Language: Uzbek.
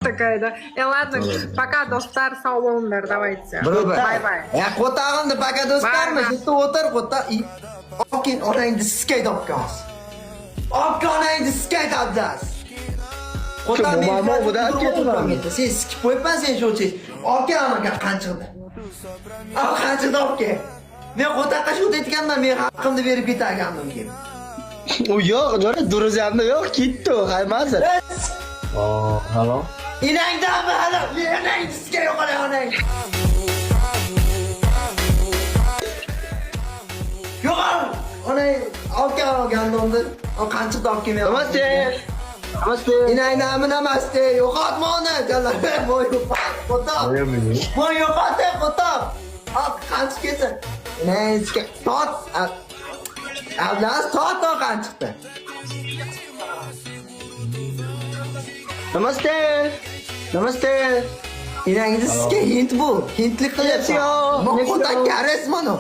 Такая, да. Ладно, пока, достар, sog' bo'linglar, давайте. Bye-bye. Qo'tag'imni baka do'stlarmi? Bye-bye. Bitta o'tir, qo'ta. Okin onangni skate opkaz. Okin onangni skate opkaz. Qo'ta Mamo buda ketdi. Sen skip qo'yibman sen shu chiz. Okin anaga qanchiqdi. Qanchiqdi okin. Men qo'taqa shu aytganman, men haqqimni berib ketagandim keyin. U yo'q, jo'ra duruzamda yo'q, ketdi u, haymasi. Halo. Inangdanmi hali? Menang sizga yo'qolay onang. Yo'qol. Onang olgan olgandomda, qanchiqda olib kelmayapti. Namaste. Namaste. Inangdanmi namaste. Yo'qotma uni, jallar. Voy yo'qot. Qo'toq. Voy yo'qot, qo'toq. Qanchiq ketsa. Inang sizga tot. Avlas tot qanchiqda. Namaste. Namaste. Inangiz sizga hint bu. Hintlik qilyapsiz. Yo'q. Qo'toq gares mana.